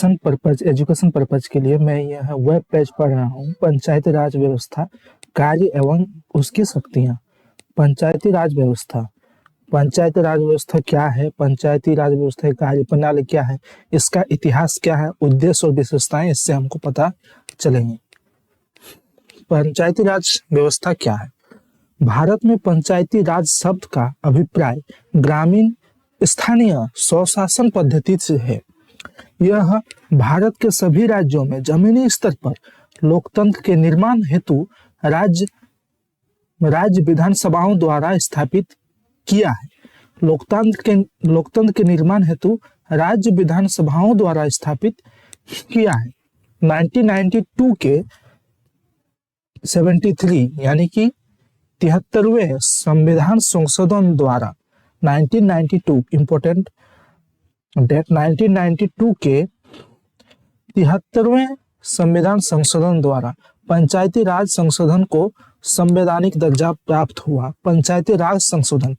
Education purpose के लिए मैं यह वेब पेज पढ़ रहा हूँ। पंचायती राज व्यवस्था, कार्य एवं उसकी शक्तियाँ। पंचायती राज व्यवस्था क्या है? पंचायती राज व्यवस्था की कार्य प्रणाली क्या है? इसका इतिहास क्या है? उद्देश्य और विशेषताएं इससे हमको पता चलेंगी। पंचायती राज व्यवस्था क्या है? भारत में पंचायती राज शब्द का अभिप्राय ग्रामीण स्थानीय स्वशासन पद्धति से है। यह भारत के सभी राज्यों में जमीनी स्तर पर लोकतंत्र के निर्माण हेतु राज्य विधानसभाओं द्वारा स्थापित किया है। लोकतंत्र के निर्माण हेतु राज्य विधानसभाओं द्वारा स्थापित किया है। 1992 के 73 यानी कि 73वें संविधान संशोधन द्वारा 1992 इम्पोर्टेंट डेट 1992 के 73वें संविधान संशोधन द्वारा पंचायती राज संशोधन को संवैधानिक दर्जा प्राप्त हुआ। पंचायती राज संशोधन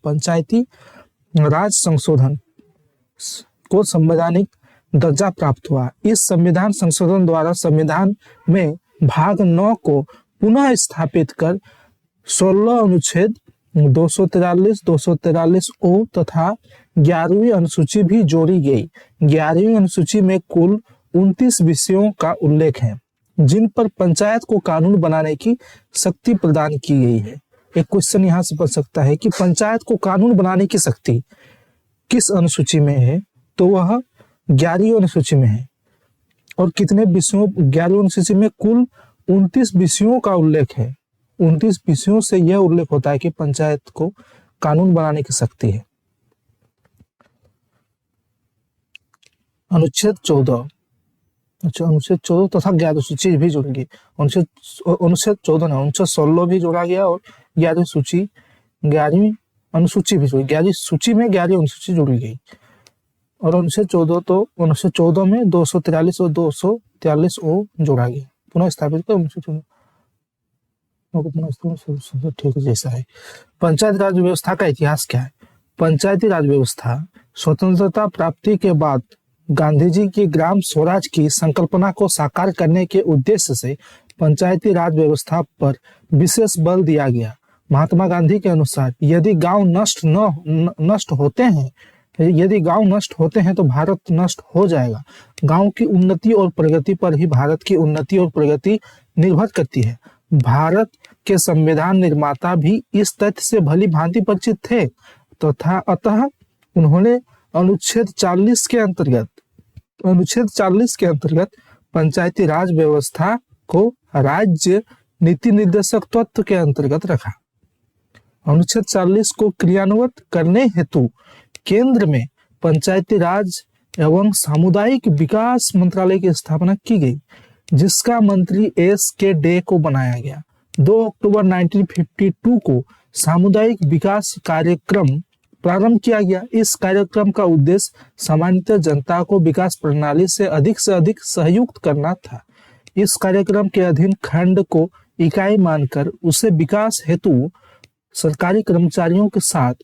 को संवैधानिक दर्जा प्राप्त हुआ। इस संविधान संशोधन द्वारा संविधान में भाग 9 को पुनः स्थापित कर 16 अनुच्छेद 243, 243 ओ तथा 11वीं अनुसूची भी जोड़ी गई। 11वीं अनुसूची में कुल 29 विषयों का उल्लेख है जिन पर पंचायत को कानून बनाने की शक्ति प्रदान की गई है। एक क्वेश्चन यहाँ से बन सकता है कि पंचायत को कानून बनाने की शक्ति किस अनुसूची में है? तो वह 11वीं अनुसूची में है। और कितने विषयों? 11वीं अनुसूची में कुल 29 विषयों का उल्लेख है। 29 विषयों से यह उल्लेख होता है कि पंचायत को कानून बनाने की शक्ति है। अनुच्छेद 14 तथा 11वीं सूची भी जुड़ गई। अनुच्छेद 14 ना, अनुच्छेद 16 भी जोड़ा गया और 11वीं अनुसूची भी जुड़ी। 11वीं सूची में 11वीं अनुसूची जुड़ी गई। और अनुच्छेद 14 में 243 और 243 ओ जोड़ा गया। पुनः स्थापित कर ठीक जैसा है। पंचायती राज व्यवस्था का इतिहास क्या है? पंचायती राज व्यवस्था स्वतंत्रता प्राप्ति के बाद गांधी जी की ग्राम स्वराज की संकल्पना को साकार करने के उद्देश्य से पंचायती राज व्यवस्था पर विशेष बल दिया गया। महात्मा गांधी के अनुसार यदि गांव नष्ट होते हैं तो भारत नष्ट हो जाएगा। गांव की उन्नति और प्रगति पर ही भारत की उन्नति और प्रगति निर्भर करती है। भारत के संविधान निर्माता भी इस तथ्य से भली भांति परिचित थे तथा अतः उन्होंने अनुच्छेद 40 के अंतर्गत पंचायती राज व्यवस्था को राज्य नीति निर्देशक तत्व के अंतर्गत रखा। अनुच्छेद 40 को क्रियान्वित करने हेतु केंद्र में पंचायती राज एवं सामुदायिक विकास मंत्रालय की स्थापना की गई, जिसका मंत्री S.K. डे को बनाया गया। 2 अक्टूबर 1952 को सामुदायिक विकास कार्यक्रम प्रारंभ किया गया। इस कार्यक्रम का उद्देश्य सामान्यतः जनता को विकास प्रणाली से अधिक सहयुक्त करना था। इस कार्यक्रम के अधीन खंड को इकाई मानकर उसे विकास हेतु सरकारी कर्मचारियों के साथ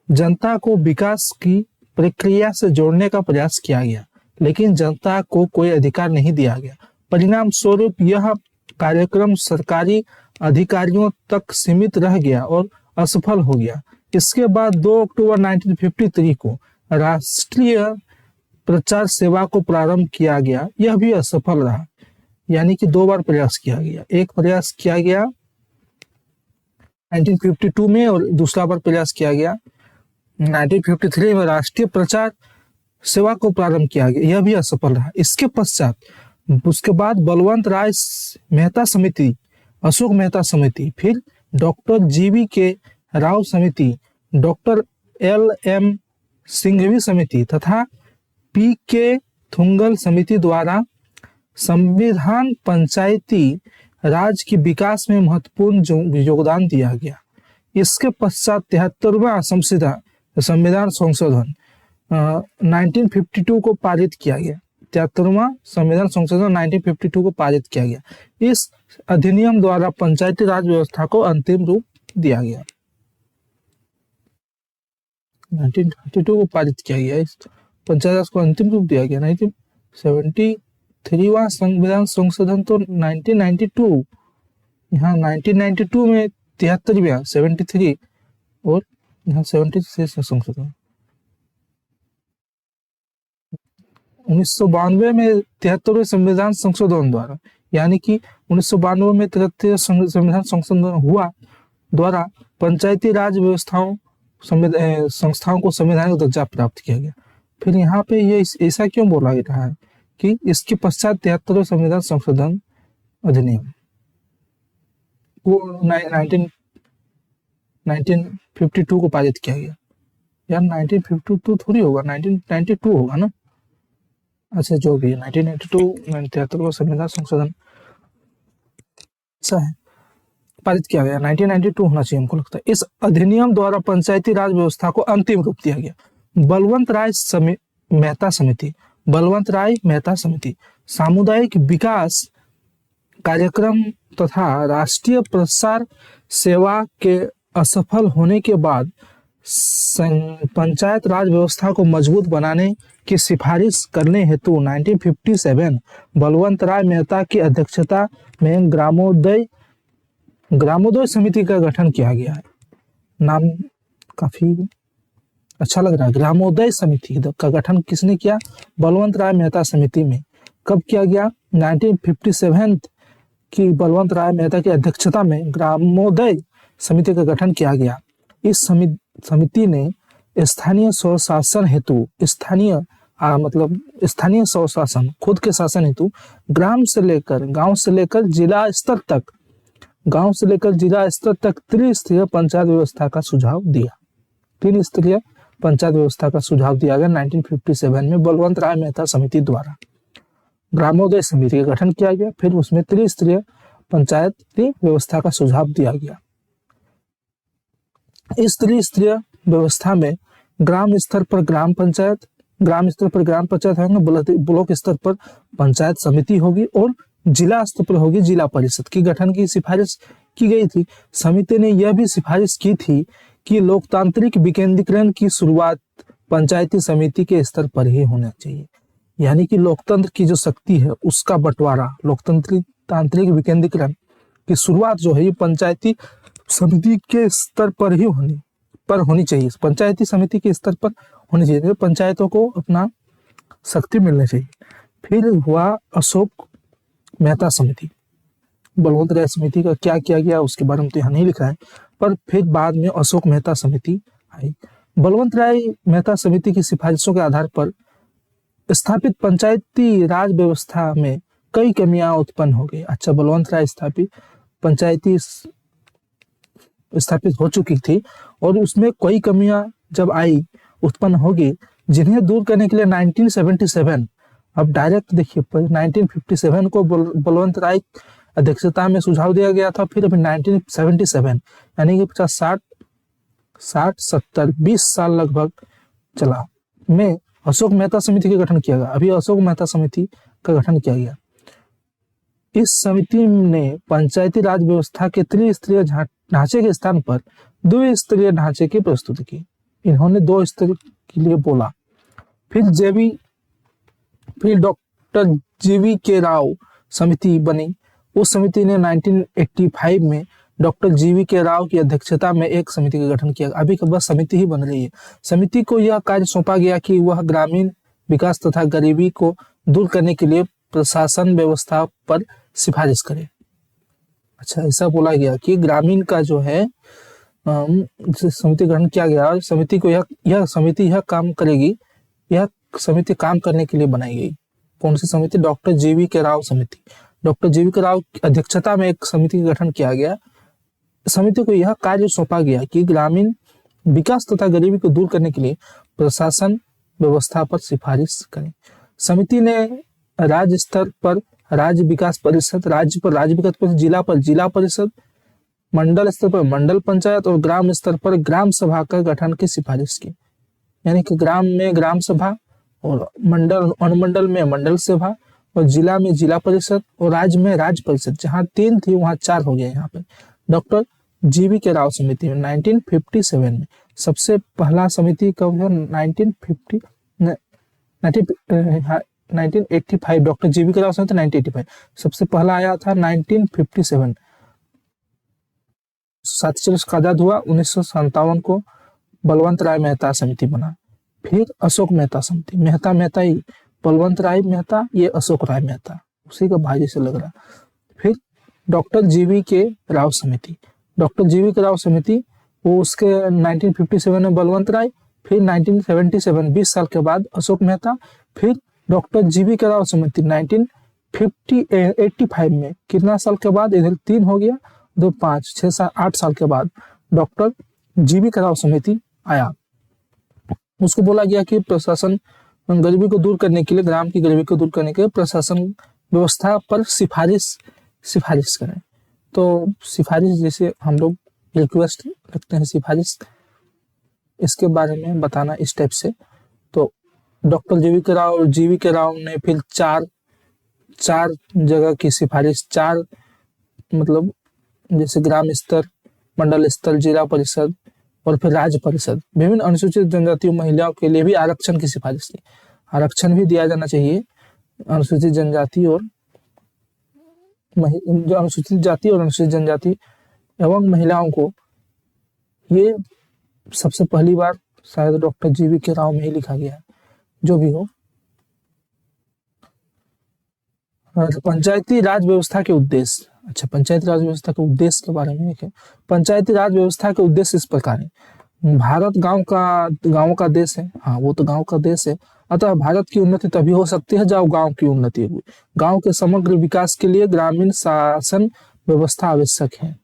जनता को विकास की प्रक्रिया से जोड़ने का प्रयास किया गया, लेकिन जनता को कोई अधिकार नहीं दिया गया। परिणाम स्वरूप यह कार्यक्रम सरकारी अधिकारियों तक सीमित रह गया और असफल हो गया। इसके बाद 2 अक्टूबर 1953 को राष्ट्रीय प्रचार सेवा को प्रारंभ किया गया। यह भी असफल रहा, यानी कि 2 बार प्रयास किया गया। एक प्रयास किया गया 1952 में और दूसरा बार प्रयास किया गया 1953 में। राष्ट्रीय प्रचार सेवा को प्रारंभ किया गया, यह भी असफल रहा। उसके बाद बलवंत राय मेहता समिति, अशोक मेहता समिति, फिर डॉक्टर GV.K. राव समिति, डॉक्टर L.M. सिंघवी समिति तथा P.K. थुंगल समिति द्वारा संविधान पंचायती राज की विकास में महत्वपूर्ण योगदान दिया गया। इसके पश्चात 73वां संविधान संशोधन 1952 को पारित किया गया। 73वां संविधान संशोधन 1952 को पारित किया गया। इस अधिनियम द्वारा पंचायती राज व्यवस्था को अंतिम रूप दिया गया। 1952 को पारित किया गया। इस पंचायत राज को अंतिम रूप दिया गया 73वां संविधान संशोधन तो 1992, यहाँ 1992 में 73वां 73 और यहाँ 73 संशोधन 1992 में 73वें संविधान संशोधन द्वारा, यानी कि 1992 में 73 संविधान संशोधन हुआ द्वारा पंचायती राज व्यवस्थाओं संस्थाओं को संवैधानिक दर्जा प्राप्त किया गया। फिर यहाँ पे ये ऐसा क्यों बोला रहा है कि इसके पश्चात 73वें संविधान संशोधन अधिनियम को 1952 को पारित किया गया। यार 1952 थोड़ी होगा, 1992 होगा ना। अच्छा जो भी है 1992 73वां संविधान संशोधन ऐसा है पारित किया गया, 1992 होना चाहिए हमको लगता है। इस अधिनियम द्वारा पंचायती राज व्यवस्था को अंतिम रूप दिया गया। बलवंत राय मेहता समिति सामुदायिक विकास कार्यक्रम तथा राष्ट्रीय प्रसार सेवा के असफल होने के बाद पंचायत राज व्यवस्था को मजबूत बनाने की सिफारिश करने हेतु 1957 बलवंत राय मेहता की अध्यक्षता में ग्रामोदय समिति का गठन किया गया है। नाम काफी अच्छा लग रहा है। ग्रामोदय समिति का गठन किसने किया? बलवंत राय मेहता समिति में। कब किया गया? 1957 की बलवंत राय मेहता की अध्यक्षता में ग्रामोदय समिति का गठन किया गया। इस समिति ने स्थानीय स्वशासन हेतु स्थानीय स्वशासन खुद के शासन हेतु गांव से लेकर जिला स्तर तक त्रिस्तरीय पंचायत व्यवस्था का सुझाव दिया। 3 स्तरीय पंचायत व्यवस्था का सुझाव दिया गया 1957 में बलवंत राय मेहता समिति द्वारा। ग्रामोदय समिति का गठन किया गया, फिर उसमें त्रिस्तरीय पंचायती व्यवस्था का सुझाव दिया गया। इस त्रिस्तरीय व्यवस्था में ग्राम स्तर पर ग्राम पंचायत होंगे, ब्लॉक स्तर पर पंचायत समिति होगी और जिला स्तर पर होगी जिला परिषद की गठन की सिफारिश की गई थी। समिति ने यह भी सिफारिश की थी कि लोकतांत्रिक विकेंद्रीकरण की शुरुआत पंचायती समिति के स्तर पर ही होना चाहिए। यानी कि लोकतंत्र की जो शक्ति है उसका बंटवारा, तांत्रिक विकेंद्रीकरण की शुरुआत जो है ये पंचायती समिति के स्तर पर ही होनी चाहिए। पंचायती समिति के स्तर पर होनी चाहिए, पंचायतों को अपना शक्ति मिलनी चाहिए। फिर हुआ अशोक मेहता समिति। बलवंत राय समिति का क्या किया गया उसके बारे में तो यहाँ नहीं लिखा है, पर फिर बाद में अशोक मेहता समिति आई। बलवंत राय मेहता समिति की सिफारिशों के आधार पर स्थापित पंचायती राज व्यवस्था में कई कमियां उत्पन्न हो गई। अच्छा, बलवंत राय पंचायती स्थापित हो चुकी थी और उसमें कई कमियां जब उत्पन्न होगी, जिन्हें दूर करने के लिए 1977, अब डायरेक्ट देखिए 1957 को बलवंत राय अध्यक्षता में सुझाव दिया गया था, फिर अभी 1977 यानी कि 20 साल लगभग चला में अशोक मेहता समिति का गठन किया गया। अभी अशोक मेहता समिति का गठन किया गया। इस समिति ने पंचायती राज व्यवस्था के त्रिस्तरीय ढांचे के स्थान पर द्विस्तरीय ढांचे की प्रस्तुति की। इन्होंने 2 स्तर के लिए बोला। फिर डॉक्टर जीवी के राव समिति बनी। उस समिति ने 1985 में डॉक्टर जीवी के राव की अध्यक्षता में एक समिति का गठन किया। अभी के बस समिति ही बन रही है। समिति को यह कार्य सौंपा गया कि वह ग्रामीण विकास तथा गरीबी को दूर करने के लिए प्रशासन व्यवस्था पर सिफारिश करे। अच्छा, ऐसा बोला गया कि ग्रामीण का जो है समिति गठन किया गया। समिति को यह काम करेगी। यह समिति काम करने के लिए बनाई गई। कौन सी समिति? डॉक्टर जीवी के राव समिति। डॉक्टर जीवी के राव की अध्यक्षता में एक समिति का गठन किया गया। समिति को यह कार्य सौंपा गया कि ग्रामीण विकास तथा गरीबी को दूर करने के लिए प्रशासन व्यवस्था पर सिफारिश करें। समिति ने राज्य स्तर पर राज्य विकास परिषद, राज्य पर राज्य विकास परिषद, जिला पर जिला परिषद, मंडल स्तर पर मंडल पंचायत और ग्राम स्तर पर ग्राम सभा का गठन की सिफारिश की। यानी कि ग्राम में ग्राम सभा और मंडल अनुमंडल में मंडल सभा और जिला में जिला परिषद और राज्य में राज्य परिषद। जहाँ 3 थी वहाँ 4 हो गया। यहाँ पे डॉक्टर जीवी के राव समिति में 1957 में सबसे पहला समिति कब हुआ? 1985, डॉक्टर जीवी का राव समिति 1985। सबसे पहला आया था 1957। 47 का आजाद हुआ। 1957 को बलवंत राय मेहता समिति बना। फिर अशोक मेहता समिति, मेहता मेहता ही, बलवंत राय मेहता, ये अशोक राय मेहता, उसी का भाई से लग रहा। फिर डॉक्टर जीवी के राव समिति, डॉक्टर जीवी के राव समिति, वो उसके 1957 में बलवंत राय, फिर 1977 20 साल के बाद अशोक मेहता, फिर डॉक्टर जीवी के राव समिति 1985 में, कितना साल के बाद, इधर 3 हो गया, 2 5 6 7 8 साल के बाद डॉक्टर जीवी का राव समिति आया। उसको बोला गया कि प्रशासन गरीबी को दूर करने के लिए, ग्राम की गरीबी को दूर करने के लिए प्रशासन व्यवस्था पर सिफारिश करें। तो सिफारिश जैसे हम लोग रिक्वेस्ट रखते हैं, सिफारिश इसके बारे में बताना इस टाइप से। तो डॉक्टर जीवी के राव ने फिर चार जगह की सिफारिश, 4 मतलब जैसे ग्राम स्तर, मंडल स्तर, जिला परिषद और फिर राज्य परिषद, विभिन्न अनुसूचित जनजाति महिलाओं के लिए भी आरक्षण की सिफारिश की। आरक्षण भी दिया जाना चाहिए अनुसूचित जनजाति और अनुसूचित जाति और अनुसूचित जनजाति एवं महिलाओं को। ये सबसे पहली बार शायद डॉक्टर जीवी के राव में ही लिखा गया है, जो भी हो। पंचायती राज व्यवस्था के उद्देश्य। अच्छा, पंचायती राज व्यवस्था के उद्देश्य के बारे में लिखे। पंचायती राज व्यवस्था के उद्देश्य इस प्रकार है। भारत गांव का देश है। हाँ, वो तो गांव का देश है। अतः भारत की उन्नति तभी हो सकती है जब गांव की उन्नति हुई। गांव के समग्र विकास के लिए ग्रामीण शासन व्यवस्था आवश्यक है।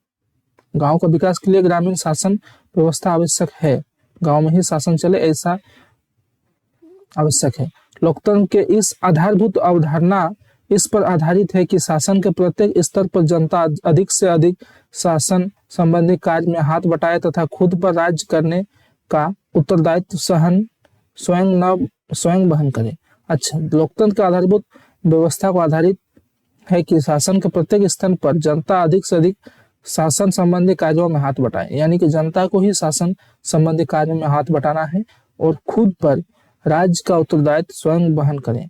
गांव का विकास के लिए ग्रामीण शासन व्यवस्था आवश्यक है। गांव में ही शासन चले, ऐसा आवश्यक है। लोकतंत्र के इस आधारभूत अवधारणा इस पर आधारित है कि शासन के प्रत्येक स्तर पर जनता अधिक से अधिक शासन संबंधी कार्य में हाथ बटाए तथा खुद पर राज्य करने का उत्तरदायित्व स्वयं वहन करे। अच्छा, लोकतंत्र का आधारभूत व्यवस्था को आधारित है कि शासन के प्रत्येक स्तर पर जनता अधिक से अधिक शासन संबंधी कार्यों में हाथ बटाए, यानी कि जनता को ही शासन संबंधी कार्यों में हाथ बटाना है और खुद पर राज्य का उत्तरदायित्व स्वयं वहन करें।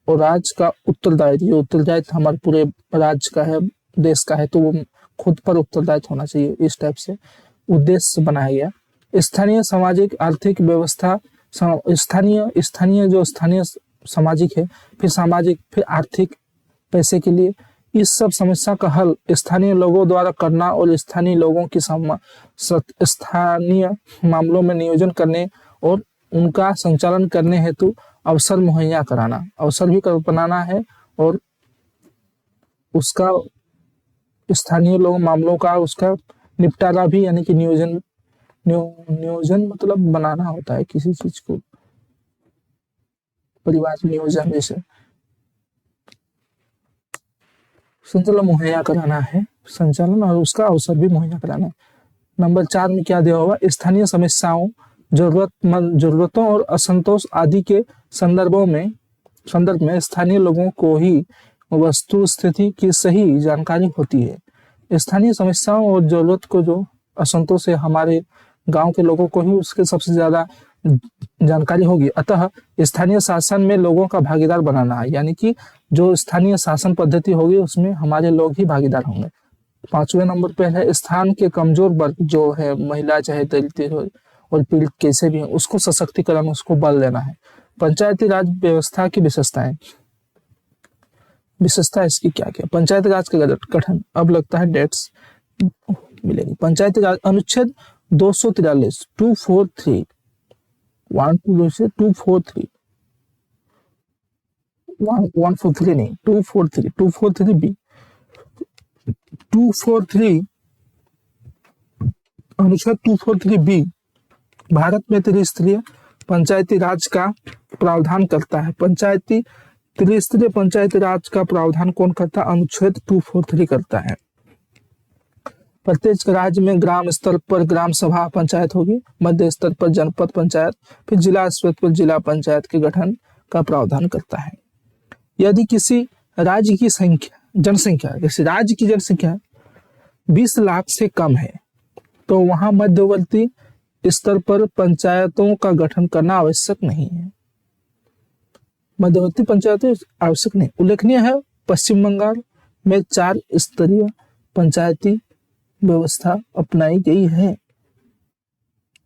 और राज्य का उत्तरदायित्व, ये उत्तरदायित्व हमारे पूरे राज्य का है, देश का है, तो वो खुद पर उत्तरदायित्व होना चाहिए। इस टाइप से उद्देश्य बनाया गया। स्थानीय सामाजिक आर्थिक व्यवस्था, स्थानीय सामाजिक है, फिर सामाजिक, फिर आर्थिक, पैसे के लिए। इस सब समस्या का हल स्थानीय लोगों द्वारा करना और स्थानीय लोगों की स्थानीय मामलों में नियोजन करने और उनका संचालन करने हेतु अवसर मुहैया कराना, अवसर भी बनाना है और उसका स्थानीय लोग मामलों का उसका निपटारा भी, यानी कि नियोजन मतलब बनाना होता है किसी चीज को, परिवार नियोजन जैसे संचालन मुहैया कराना है, संचालन और उसका अवसर भी मुहैया कराना है। नंबर 4 में क्या दिया होगा? स्थानीय समस्याओं, जरूरतों और असंतोष आदि के संदर्भ में स्थानीय लोगों को ही वस्तु स्थिति की सही जानकारी होती है। स्थानीय समस्याओं और जरूरत को जो असंतोष है, हमारे गांव के लोगों को ही उसके सबसे ज्यादा जानकारी होगी। अतः स्थानीय शासन में लोगों का भागीदार बनाना है, यानी कि जो स्थानीय शासन पद्धति होगी उसमें हमारे लोग ही भागीदार होंगे। 5वें नंबर पे है स्थान के कमजोर वर्ग जो है, महिला चाहे दलित और पीड़ित कैसे भी है, उसको सशक्तिकरण, उसको बल देना है। पंचायती राज व्यवस्था की विशेषताएं, विशेषता इसकी क्या क्या? पंचायती राज का गठन, अब लगता है डेट्स मिलेगी। पंचायती राज अनुच्छेद 243 243 नहीं 243 बी 243 अनुच्छेद 243 बी भारत में त्रिस्तरीय पंचायती राज का प्रावधान करता है। त्रिस्तरीय पंचायती राज का प्रावधान कौन करता है? अनुच्छेद 243 करता है। प्रत्येक राज्य में ग्राम स्तर पर ग्राम सभा पंचायत होगी, मध्य स्तर पर जनपद पंचायत, फिर जिला स्तर पर जिला पंचायत के गठन का प्रावधान करता है। यदि किसी राज्य की जनसंख्या जैसे राज्य की जनसंख्या 20 लाख से कम है तो वहां मध्यवर्ती स्तर पर पंचायतों का गठन करना आवश्यक नहीं है। मध्यवर्ती पंचायतें आवश्यक नहीं। उल्लेखनीय है पश्चिम बंगाल में 4 स्तरीय पंचायती व्यवस्था अपनाई गई है।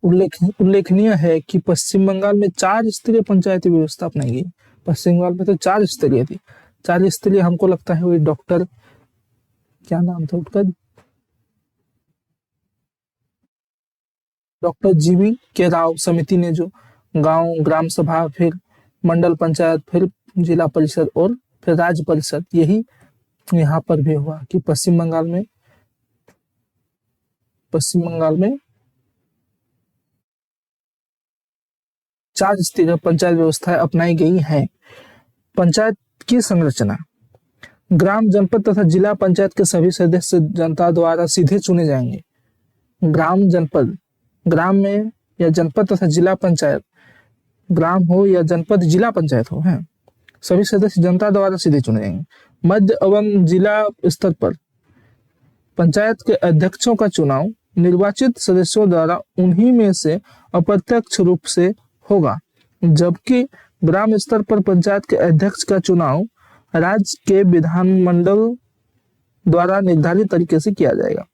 उल्लेखनीय है कि पश्चिम बंगाल में 4 स्तरीय पंचायती व्यवस्था अपनाई गई। पश्चिम बंगाल में तो 4 स्तरीय थी। 4 स्तरीय हमको लगता है वही डॉक्टर, क्या नाम था उसका, डॉक्टर जीवी के राव समिति ने जो गांव ग्राम सभा, फिर मंडल पंचायत, फिर जिला परिषद और फिर राज्य परिषद, यही यहाँ पर भी हुआ कि पश्चिम बंगाल में 4 स्तरीय पंचायत व्यवस्थाएं अपनाई गई हैं। पंचायत की संरचना, ग्राम जनपद तथा जिला पंचायत के सभी सदस्य जनता द्वारा सीधे चुने जाएंगे। ग्राम जनपद, ग्राम में या जनपद तथा जिला पंचायत, ग्राम हो या जनपद जिला पंचायत हो, है सभी सदस्य जनता द्वारा सीधे चुने जाएंगे। मध्य एवं जिला स्तर पर पंचायत के अध्यक्षों का चुनाव निर्वाचित सदस्यों द्वारा उन्हीं में से अप्रत्यक्ष रूप से होगा, जबकि ग्राम स्तर पर पंचायत के अध्यक्ष का चुनाव राज्य के विधानमंडल द्वारा निर्धारित तरीके से किया जाएगा।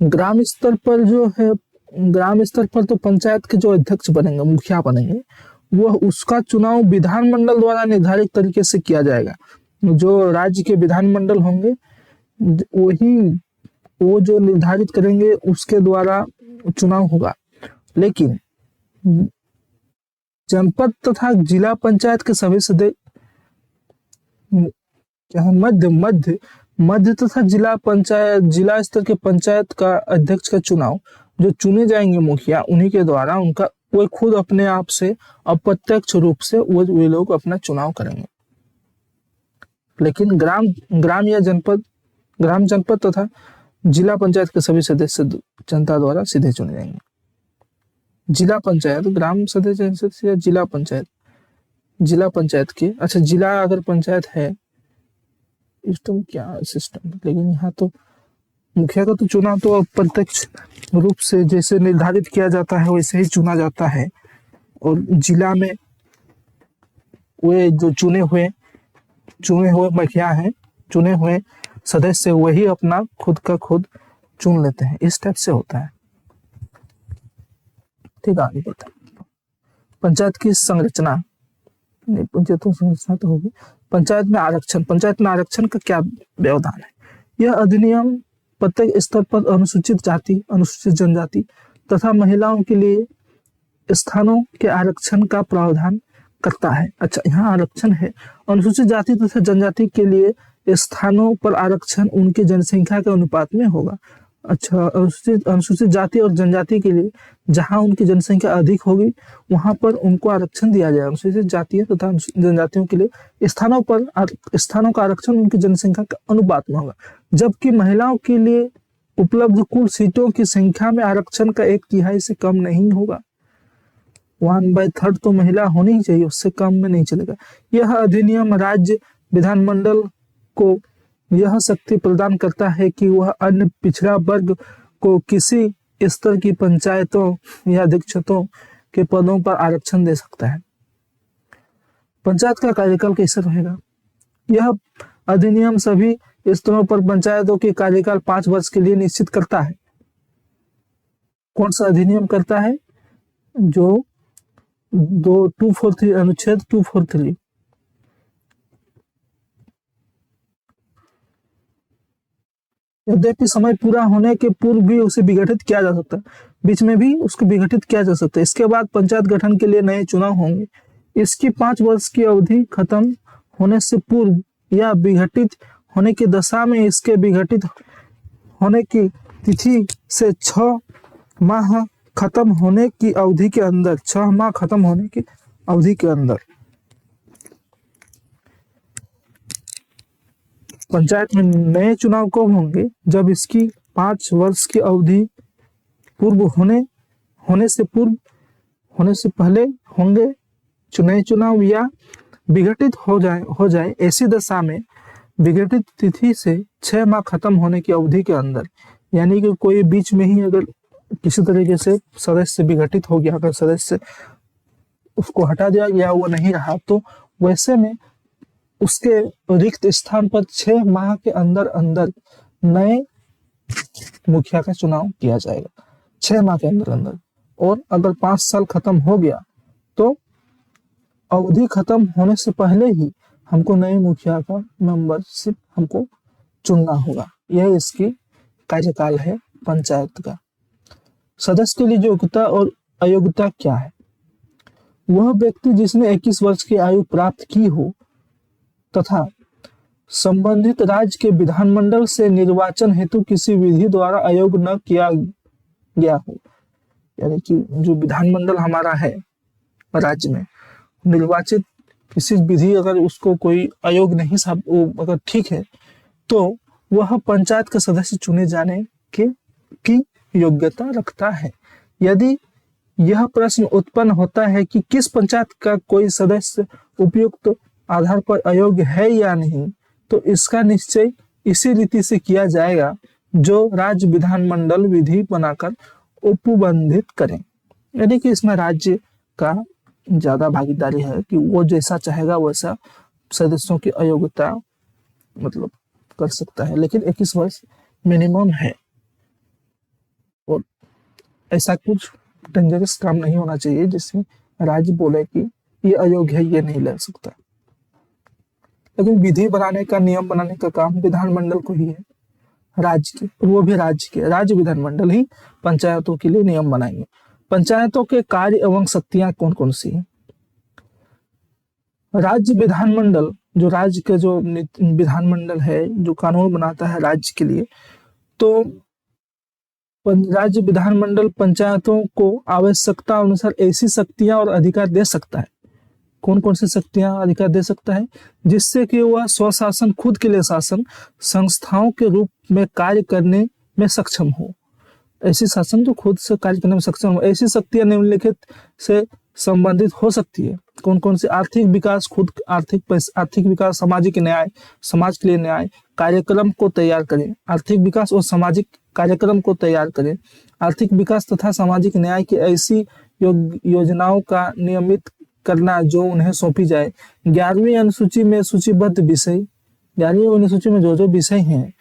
ग्राम स्तर पर जो है, ग्राम स्तर पर तो पंचायत के जो अध्यक्ष बनेंगे, मुखिया बनेंगे, वह उसका चुनाव विधानमंडल द्वारा निर्धारित तरीके से किया जाएगा। जो राज्य के विधानमंडल होंगे वही वो जो निर्धारित करेंगे उसके द्वारा चुनाव होगा। लेकिन जनपद तथा जिला पंचायत के सभी सदस्य, मध्य तथा जिला स्तर के पंचायत का अध्यक्ष का चुनाव जो चुने जाएंगे मुखिया, उन्हीं के द्वारा उनका, वो खुद अपने आप से अप्रत्यक्ष रूप से वे लोग अपना चुनाव करेंगे। लेकिन ग्राम जनपद तथा जिला पंचायत के सभी सदस्य जनता द्वारा सीधे चुने जाएंगे। जिला पंचायत, ग्राम सदस्य या जिला पंचायत के, अच्छा जिला अगर पंचायत है सिस्टम, क्या सिस्टम, लेकिन यहाँ तो मुखिया का तो चुनाव तो अप्रत्यक्ष रूप से जैसे निर्धारित किया जाता है वैसे ही चुना जाता है, और जिला में वे जो चुने हुए मुखिया हैं, चुने हुए सदस्य वही अपना खुद का खुद चुन लेते हैं। इस टाइप से होता है। ठीक, आगे बढ़ते हैं। पंचायत की संरचना, पंचायतों की संरचना तो होगी। पंचायत में आरक्षण का क्या व्यवधान है? यह अधिनियम प्रत्येक स्तर पर अनुसूचित जाति, अनुसूचित जनजाति तथा महिलाओं के लिए स्थानों के आरक्षण का प्रावधान करता है। अच्छा, यहाँ आरक्षण है। अनुसूचित जाति तथा जनजाति के लिए स्थानों पर आरक्षण उनकी जनसंख्या के अनुपात में होगा। अच्छा, अनुसूचित जाति और जनजाति के लिए जहां उनकी जनसंख्या अधिक होगी वहां पर उनको आरक्षण दिया जाएगा। अनुसूचित जातियों तथा जनजातियों के लिए स्थानों का आरक्षण उनकी जनसंख्या के अनुपात में होगा, जबकि महिलाओं के लिए उपलब्ध कुल सीटों की संख्या में आरक्षण का 1/3 से कम नहीं होगा। 1/3 तो महिला होनी ही चाहिए, उससे कम में नहीं चलेगा। यह अधिनियम राज्य विधानमंडल को यह शक्ति प्रदान करता है कि वह अन्य पिछड़ा वर्ग को किसी स्तर की पंचायतों या अध्यक्षों के पदों पर आरक्षण दे सकता है। पंचायत का कार्यकाल कैसे रहेगा? यह अधिनियम सभी स्तरों पर पंचायतों के कार्यकाल 5 वर्ष के लिए निश्चित करता है। कौन सा अधिनियम करता है? जो 243 अनुच्छेद 243। यद्यपि समय पूरा होने के पूर्व भी उसे विघटित किया जा सकता है, बीच में भी उसको विघटित किया जा सकता है। इसके बाद पंचायत गठन के लिए नए चुनाव होंगे। इसकी 5 वर्ष की अवधि खत्म होने से पूर्व या विघटित होने की दशा में इसके विघटित होने की तिथि से 6 माह खत्म होने की अवधि के अंदर, 6 माह खत्म होने की अवधि के अंदर पंचायत में नए चुनाव कब होंगे? जब इसकी 5 वर्ष की अवधि पूर्व होने से पहले होंगे नए चुनाव, या विघटित हो जाए ऐसी दशा में विघटित तिथि से 6 माह खत्म होने की अवधि के अंदर। यानी कि कोई बीच में ही अगर किसी तरीके से सदस्य विघटित हो गया, अगर सदस्य उसको हटा दिया गया, वो नहीं रहा, तो वैसे में उसके रिक्त स्थान पर 6 माह के अंदर अंदर नए मुखिया का चुनाव किया जाएगा, 6 माह के अंदर अंदर। और अगर 5 साल खत्म हो गया तो अवधि खत्म होने से पहले ही हमको नए मुखिया का मेंबरशिप हमको चुनना होगा। यह इसकी कार्यकाल है पंचायत का। सदस्य के लिए योग्यता और अयोग्यता क्या है? वह व्यक्ति जिसने 21 वर्ष की आयु प्राप्त की हो तथा संबंधित राज्य के विधानमंडल से निर्वाचन हेतु किसी विधि द्वारा अयोग्य न किया गया हो, यानी कि जो विधानमंडल हमारा है राज्य में निर्वाचित किसी विधि अगर उसको कोई अयोग्य नहीं साहब वो अगर ठीक है तो वह पंचायत के सदस्य चुने जाने की योग्यता रखता है। यदि यह प्रश्न उत्पन्न होता है कि किस पंचायत का कोई सदस्य उपयुक्त आधार पर अयोग्य है या नहीं, तो इसका निश्चय इसी रीति से किया जाएगा जो राज्य विधानमंडल विधि बनाकर उपबंधित करें। यानी कि इसमें राज्य का ज्यादा भागीदारी है कि वो जैसा चाहेगा वैसा सदस्यों की अयोग्यता मतलब कर सकता है, लेकिन 21 वर्ष मिनिमम है। और ऐसा कुछ डेंजरस काम नहीं होना चाहिए जिसमें राज्य बोले कि ये अयोग्य है, ये नहीं ले सकता। लेकिन विधि बनाने का नियम बनाने का काम विधानमंडल को ही है, राज्य के, और वो भी राज्य विधानमंडल ही पंचायतों के लिए नियम बनाएंगे। पंचायतों के कार्य एवं शक्तियां कौन कौन सी हैं? राज्य विधानमंडल जो राज्य के जो विधानमंडल है जो कानून बनाता है राज्य के लिए, तो राज्य विधानमंडल पंचायतों को आवश्यकता अनुसार ऐसी शक्तियां और अधिकार दे सकता है। कौन कौन सी शक्तियां अधिकार दे सकता है? जिससे कि वह स्वशासन खुद के लिए शासन संस्थाओं के रूप में कार्य करने में सक्षम हो। ऐसी शासन जो खुद से कार्य करने में सक्षम हो, ऐसी शक्तियां निम्नलिखित से संबंधित हो सकती है। कौन कौन सी? आर्थिक विकास, खुद आर्थिक विकास, सामाजिक न्याय, समाज के लिए न्याय कार्यक्रम को तैयार करें। आर्थिक विकास और सामाजिक कार्यक्रम को तैयार करें। आर्थिक विकास तथा सामाजिक न्याय की ऐसी योजनाओं का नियमित करना जो उन्हें सौंपी जाए। 11वीं अनुसूची में सूचीबद्ध विषय, 11वीं अनुसूची में जो जो विषय हैं,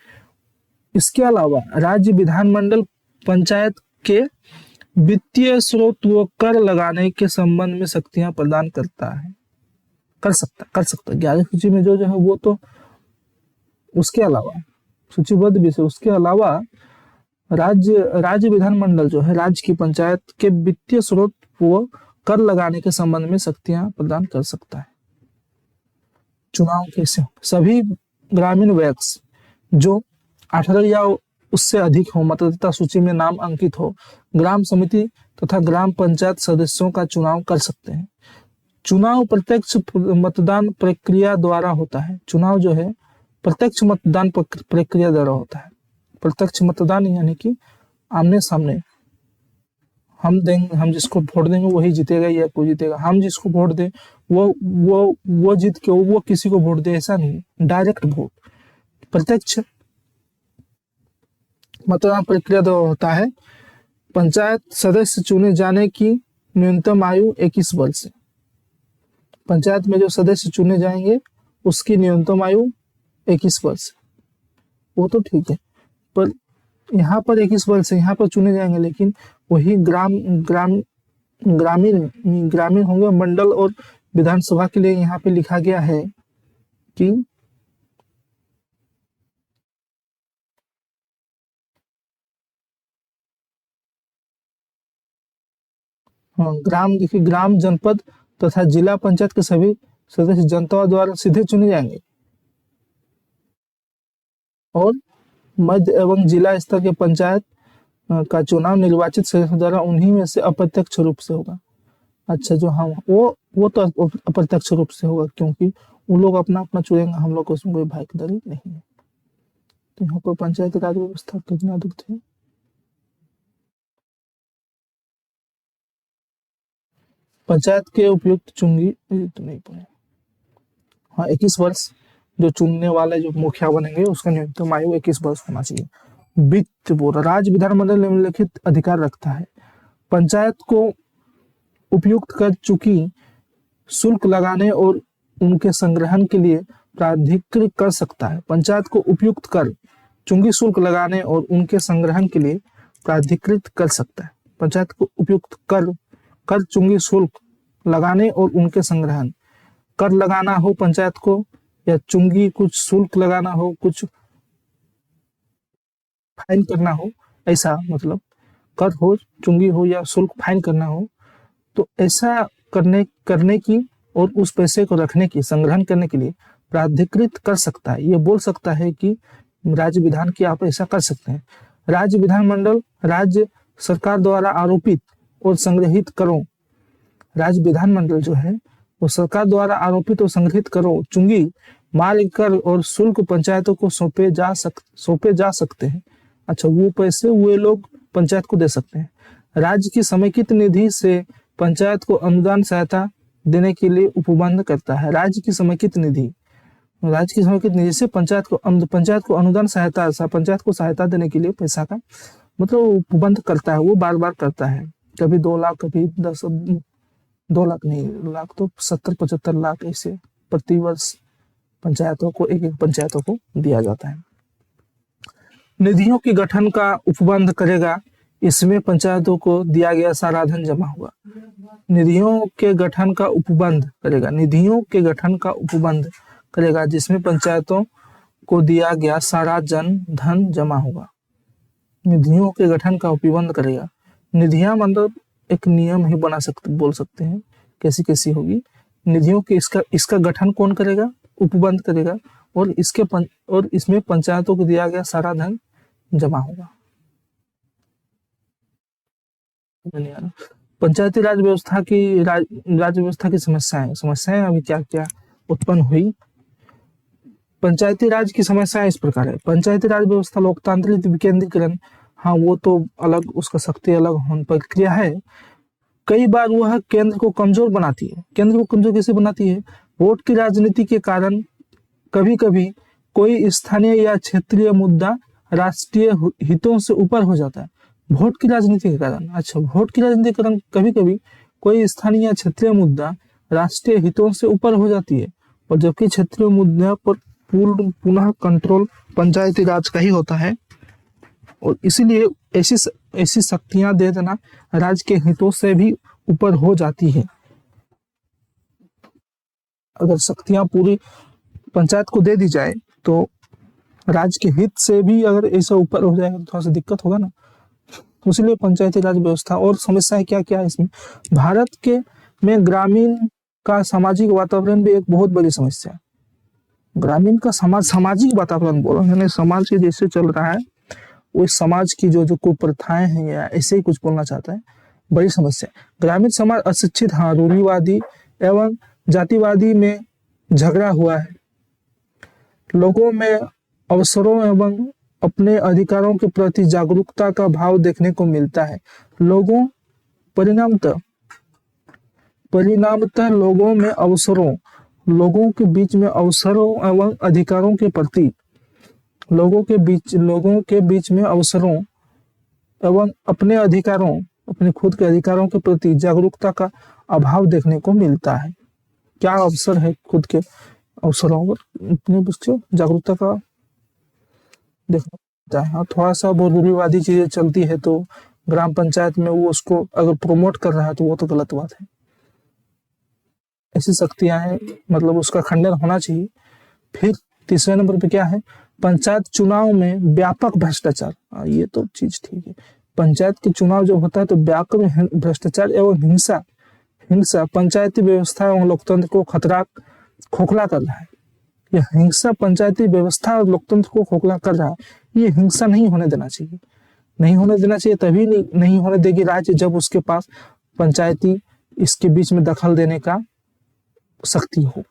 इसके अलावा राज्य विधानमंडल पंचायत के वित्तीय स्रोत व कर लगाने के संबंध में शक्तियां प्रदान करता है, कर सकता 11वीं सूची में जो है वो तो, उसके अलावा सूचीबद्ध विषय, उसके अलावा राज्य विधानमंडल जो है राज्य की पंचायत के वित्तीय स्रोत व कर लगाने के संबंध में शक्तियां प्रदान कर सकता है। चुनाव कैसे हो? सभी ग्रामीण व्यक्ति जो 18 या उससे अधिक हो, मतदाता सूची में नाम अंकित हो, ग्राम समिति तथा ग्राम पंचायत सदस्यों का चुनाव कर सकते हैं। चुनाव प्रत्यक्ष मतदान प्रक्रिया द्वारा होता है। चुनाव जो है प्रत्यक्ष मतदान प्रक्रिया द्वारा होता है। प्रत्यक्ष मतदान यानी कि आमने सामने हम जिसको वोट देंगे वही जीतेगा या कोई जीतेगा, हम जिसको वोट दें वो जीत के वो किसी को वोट दे, ऐसा नहीं। डायरेक्ट वोट प्रत्यक्ष मतदान प्रक्रिया द्वारा होता है। पंचायत सदस्य चुने जाने की न्यूनतम आयु 21 वर्ष है। पंचायत में जो सदस्य चुने जाएंगे उसकी न्यूनतम आयु 21 वर्ष, वो तो ठीक है, पर यहाँ पर 21 वर्ष से यहाँ पर चुने जाएंगे, लेकिन वही ग्रामीण होंगे। मंडल और विधानसभा के लिए यहाँ पे लिखा गया है कि देखिए ग्राम, जनपद तथा जिला पंचायत के सभी सदस्य जनता द्वारा सीधे चुने जाएंगे और मध्य एवं जिला स्तर के पंचायत का चुनाव निर्वाचित सदस्यों द्वारा उन्हीं में से अप्रत्यक्ष रूप से होगा। अच्छा, जो हम वो तो अप्रत्यक्ष रूप से होगा क्योंकि उन लोग अपना अपना चुनेंगे, हम लोग को उसमें कोई भागीदारी नहीं है। तो यहाँ पर पंचायत राज व्यवस्था कितना अधिक थे? पंचायत के उपयुक्त चुंगी तो नहीं पड़े। हाँ, 21 वर्ष जो चुनने वाले जो मुखिया बनेंगे उसका न्यूनतम आयु 21 वर्ष होना चाहिए। वित्त बोर्ड राज्य विधानमंडल निम्नलिखित अधिकार रखता है। पंचायत को उपयुक्त कर चूंकि शुल्क लगाने और उनके संग्रहण के लिए प्राधिकृत कर सकता है। पंचायत को उपयुक्त कर चूंकि शुल्क लगाने और उनके संग्रहण के लिए प्राधिकृत कर सकता है। पंचायत को उपयुक्त कर चूंकि शुल्क लगाने और उनके संग्रहण, कर लगाना हो पंचायत को या चुंगी कुछ शुल्क लगाना हो, कुछ फाइन करना हो, ऐसा मतलब कर हो, चुंगी हो या शुल्क फाइन करना हो, तो ऐसा करने की और उस पैसे को रखने की, संग्रहण करने के लिए प्राधिकृत कर सकता है। ये बोल सकता है कि राज्य विधान की आप ऐसा कर सकते हैं। राज्य विधानमंडल राज्य सरकार द्वारा आरोपित और संग्रहित करों, राज्य विधानमंडल जो है वो सरकार द्वारा आरोपित और संग्रहित करों, चुंगी, माल कर और शुल्क पंचायतों को सौंपे जा सकते हैं। अच्छा, वो पैसे वे लोग पंचायत को दे सकते हैं। राज्य की समेकित निधि से पंचायत को अनुदान सहायता देने के लिए उपबंध करता है। राज्य की समेकित निधि से पंचायत को अनुदान सहायता, पंचायत को सहायता देने के लिए पैसा का मतलब उपबंध करता है। वो बार बार करता है, कभी 2 लाख, कभी 2 लाख नहीं, लाख तो 70-75 लाख ऐसे प्रति वर्ष पंचायतों को, एक पंचायतों को दिया जाता है। निधियों के गठन का उपबंध करेगा, इसमें पंचायतों को दिया गया सारा धन जमा हुआ। निधियों के गठन का उपबंध करेगा जिसमें पंचायतों को दिया गया सारा धन जमा होगा। निधियों के गठन का उपबंध करेगा। निधियां मतलब एक नियम ही बोल सकते हैं, कैसी होगी निधियों के। इसका गठन कौन करेगा? उपबंध करेगा, और इसमें पंचायतों को दिया गया सारा धन जमा होगा। पंचायती राज व्यवस्था की समस्याएं अभी क्या उत्पन्न हुई। पंचायती राज की समस्या इस प्रकार है। पंचायती राज व्यवस्था लोकतांत्रिक विकेंद्रीकरण, हाँ वो तो अलग, उसका शक्ति अलग होने प्रक्रिया है। कई बार वह केंद्र को कमजोर बनाती है। केंद्र को कमजोर कैसे बनाती है? वोट की राजनीति के कारण कभी कभी कोई स्थानीय या क्षेत्रीय मुद्दा राष्ट्रीय हितों से ऊपर हो जाता है। वोट की राजनीति के कारण, अच्छा, वोट की राजनीति के कारण कभी कभी कोई स्थानीय या क्षेत्रीय मुद्दा राष्ट्रीय हितों से ऊपर हो जाती है, और जबकि क्षेत्रीय मुद्दे पर पुनः कंट्रोल पंचायती राज का ही होता है, और इसीलिए ऐसी शक्तियां दे देना राज्य के हितों से भी ऊपर हो जाती है। अगर शक्तियां पूरी पंचायत को दे दी जाए तो राज्य के हित से भी अगर ऐसा ऊपर हो जाएगा तो थोड़ा सा दिक्कत होगा ना। इसलिए पंचायती राज व्यवस्था और समस्याएं क्या है इसमें। भारत के में ग्रामीण का सामाजिक वातावरण भी एक बहुत बड़ी समस्या है। ग्रामीण का सामाजिक वातावरण बोल रहे हैं, समाज के जैसे चल रहा है वो समाज की जो कुप्रथाएं हैं या ऐसे ही कुछ बोलना चाहता है, बड़ी समस्या। ग्रामीण समाज अशिक्षित, हाँ, रूढ़िवादी एवं जातिवादी में झगड़ा हुआ है। लोगों में अवसरों एवं अपने अधिकारों के प्रति जागरूकता का भाव देखने को मिलता है। परिणामतः लोगों के बीच में अवसरों एवं अधिकारों के प्रति लोगों के बीच में अवसरों एवं अपने खुद के अधिकारों के प्रति जागरूकता का अभाव देखने को मिलता है। क्या अवसर है? खुद के अवसरों पर अपने जागरूकता का देखना पड़ता है। थोड़ा सा वो रूढ़िवादी चीजें चलती है तो ग्राम पंचायत में वो उसको अगर प्रमोट कर रहा है तो वो तो गलत बात है। ऐसी शक्तियां हैं, मतलब उसका खंडन होना चाहिए। फिर तीसरे नंबर पे क्या है? पंचायत चुनाव में व्यापक भ्रष्टाचार। ये तो चीज ठीक है। पंचायत के चुनाव जो होता है तो व्यापक भ्रष्टाचार एवं हिंसा पंचायती व्यवस्था एवं लोकतंत्र को खोखला कर रहा है। यह हिंसा पंचायती व्यवस्था और लोकतंत्र को खोखला कर रहा है। ये हिंसा नहीं होने देना चाहिए। तभी नहीं होने देगी राज्य जब उसके पास पंचायती इसके बीच में दखल देने का शक्ति हो।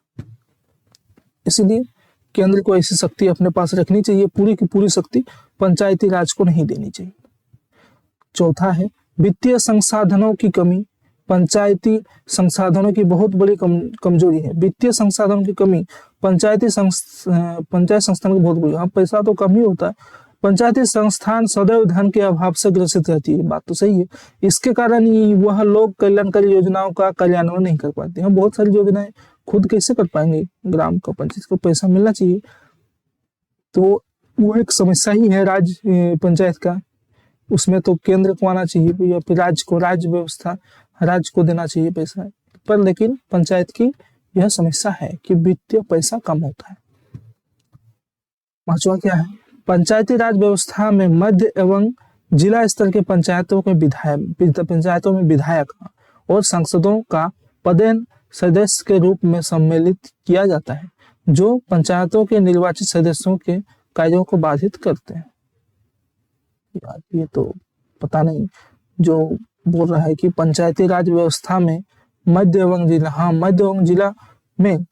इसलिए केंद्र को ऐसी शक्ति अपने पास रखनी चाहिए, पूरी की पूरी शक्ति पंचायती राज को नहीं देनी चाहिए। चौथा है वित्तीय संसाधनों की कमी। पंचायती संसाधनों की बहुत बड़ी कमजोरी है। वित्तीय संसाधनों की कमी पंचायत संस्थान की बहुत बड़ी। हाँ, पैसा तो कम ही होता है पंचायती संस्थान सदैव धन के अभाव से ग्रसित रहती है, बात तो सही है। इसके कारण ही वह लोग कल्याणकारी योजनाओं का कार्यान्वयन नहीं कर पाते हैं। बहुत सारी योजनाएं खुद कैसे कर पाएंगे, ग्राम का पंचायत को पैसा मिलना चाहिए, तो वो एक समस्या ही है राज्य पंचायत का। उसमें तो केंद्र को आना चाहिए या फिर राज्य को, राज्य व्यवस्था राज्य को देना चाहिए पैसा, पर लेकिन पंचायत की यह समस्या है कि वित्तीय पैसा कम होता है। पांचवा क्या है, पंचायती राज व्यवस्था में मध्य एवं जिला स्तर के पंचायतों में विधायक और सांसदों का पदेन सदस्य के रूप में सम्मिलित किया जाता है, जो पंचायतों के निर्वाचित सदस्यों के कार्यों को बाधित करते हैं। यार ये तो पता नहीं, जो बोल रहा है कि पंचायती राज व्यवस्था में मध्य एवं जिला में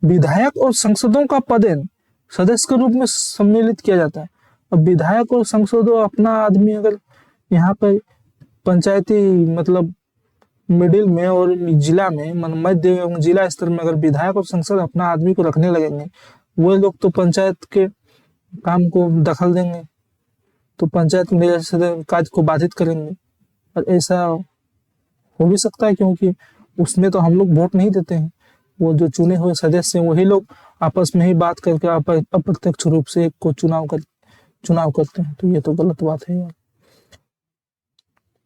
विधायक और सांसदों का पदेन सदस्य के रूप में सम्मिलित किया जाता है। अब विधायक और सांसदों अपना आदमी अगर यहाँ पर पंचायती मतलब मिडिल में और जिला में मध्य एवं जिला स्तर में अगर विधायक और सांसद अपना आदमी को रखने लगेंगे, वो लोग तो पंचायत के काम को दखल देंगे, तो पंचायत में कार्य को बाधित करेंगे। और ऐसा हो भी सकता है क्योंकि उसमें तो हम लोग वोट नहीं देते हैं, वो जो चुने हुए सदस्य हैं वही लोग आपस में ही बात करके अप्रत्यक्ष रूप से एक को चुनाव करते हैं, तो ये तो गलत बात है।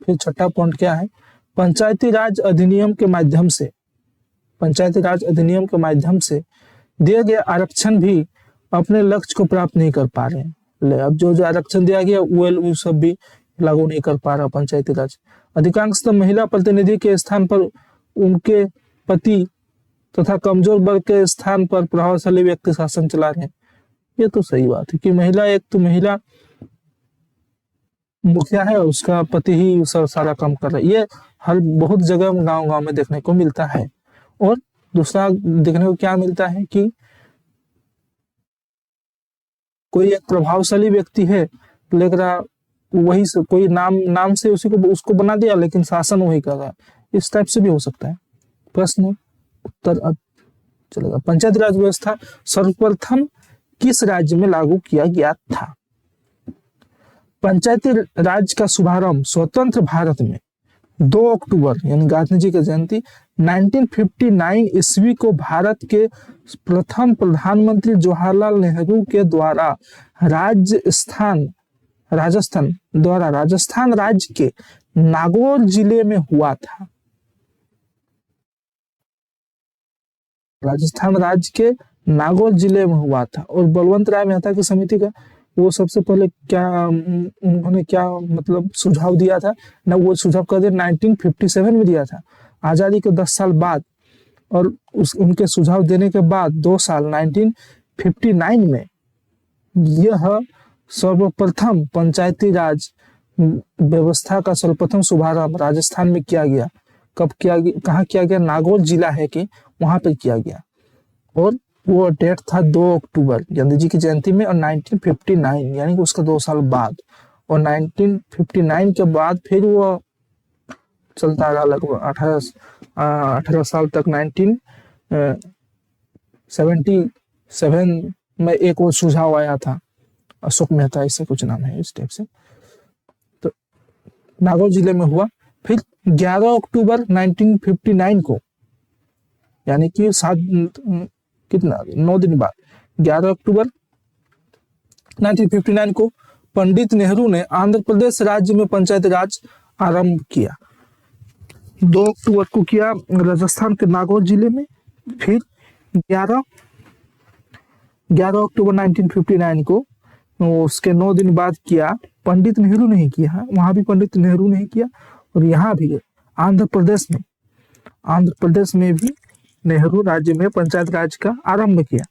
फिर छठा पॉइंट क्या है, पंचायती राज अधिनियम के माध्यम से दिए गए आरक्षण भी अपने लक्ष्य को प्राप्त नहीं कर पा रहे हैं। अब जो आरक्षण दिया गया वो सब भी लागू नहीं कर पा रहा पंचायती राज। अधिकांशतः महिला प्रतिनिधि के स्थान पर उनके पति तथा कमजोर वर्ग के स्थान पर प्रभावशाली व्यक्ति शासन चला रहे हैं। ये तो सही बात है कि महिला मुखिया है, उसका पति ही सारा काम कर रहा है। ये हर बहुत जगह गांव में देखने को मिलता है। और दूसरा देखने को क्या मिलता है कि कोई एक प्रभावशाली व्यक्ति है, लेकिन वही से कोई नाम से उसको बना दिया, लेकिन शासन वही कर रहा है। इस टाइप से भी हो सकता है। प्रश्न उत्तर अब चलेगा। पंचायती राज व्यवस्था सर्वप्रथम किस राज्य में लागू किया गया था? पंचायती राज का शुभारंभ स्वतंत्र भारत में 2 अक्टूबर यानी गांधी जी की जयंती 1959 ईस्वी को भारत के प्रथम प्रधानमंत्री जवाहरलाल नेहरू के द्वारा राजस्थान राज्य के नागौर जिले में हुआ था। राजस्थान राज्य के नागौर जिले में हुआ था। और बलवंत राय मेहता की समिति का वो सबसे पहले उन्होंने क्या मतलब सुझाव दिया था ना, वो सुझाव कभी 1957 में दिया था, आजादी के 10 साल बाद। और उनके सुझाव देने के बाद 2 साल 1959 में यह सर्वप्रथम पंचायती राज व्यवस्था का सर्वप्रथम शुभारंभ राजस्थान में किया गया। कब किया गया, कहाँ किया गया? नागौर जिला है कि वहां पर किया गया। और वो डेट था 2 अक्टूबर गांधी जी की जयंती में, और 1959 यानी कि उसका 2 साल बाद। और 1959 के बाद फिर वो चलता रहा लगभग 18 साल तक। 1977 में एक और सुझाव आया था, अशोक मेहता ऐसे कुछ नाम है इस टाइप से, तो नागौर जिले में हुआ। फिर 11 अक्टूबर 1959 को यानी कि 9 दिन बाद 11 अक्टूबर 1959 को पंडित नेहरू ने आंध्र प्रदेश राज्य में पंचायती राज आरंभ किया। 2 अक्टूबर को किया राजस्थान के नागौर जिले में। फिर 11 अक्टूबर 1959 को उसके 9 दिन बाद किया पंडित नेहरू ने ही किया, वहां भी पंडित नेहरू ने ही किया। और यहाँ भी आंध्र प्रदेश में भी नेहरू राज्य में पंचायत राज का आरंभ किया।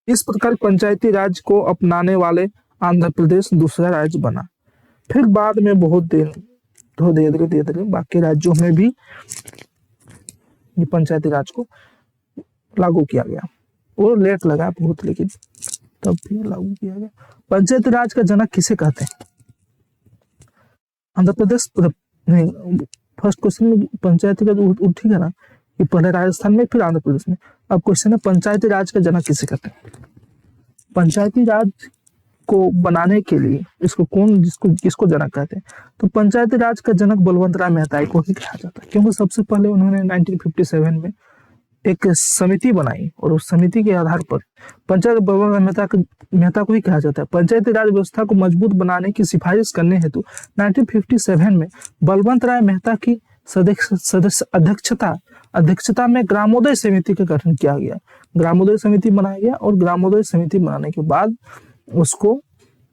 इस प्रकार पंचायती राज को अपनाने वाले आंध्र प्रदेश दूसरा राज्य बना। फिर बाद में बहुत धीरे बाकी राज्यों में भी ये पंचायती राज को लागू किया गया। वो लेट लगा बहुत, लेकिन तब भी लागू किया गया। पंचायती राज का जनक किसे कहते हैं? आंध्र प्रदेश नहीं, फर्स्ट क्वेश्चन में पंचायती राज ठीक है ना, ये पहले राजस्थान में फिर आंध्र प्रदेश में। अब क्वेश्चन है पंचायती राज का जनक किसे कहते हैं? पंचायती राज को बनाने के लिए इसको कौन जिसको किसको जनक कहते हैं, तो पंचायती राज का जनक बलवंत राय मेहता को ही कहा जाता है, क्योंकि सबसे पहले उन्होंने 1957 में एक समिति बनाई और उस समिति के आधार पर पंचायत बलवंत राय मेहता को ही कहा जाता है। पंचायती राज व्यवस्था को मजबूत बनाने की सिफारिश करने हेतु 1957 में बलवंत राय मेहता की सदस्य अध्यक्षता में ग्रामोदय समिति का गठन किया गया। ग्रामोदय समिति बनाया गया और ग्रामोदय समिति बनाने के बाद उसको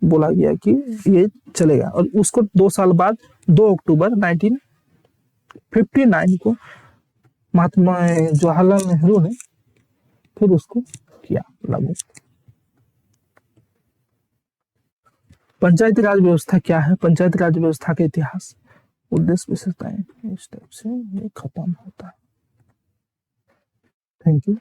बोला गया कि ये चलेगा, और उसको 2 साल बाद 2 अक्टूबर 1959 को महात्मा जवाहरलाल नेहरू ने फिर उसको किया लागू। पंचायती राज व्यवस्था क्या है? पंचायती राज व्यवस्था का इतिहास, उद्देश्य, विशेषताएं इस टाइप से ये खत्म होता है। Thank you.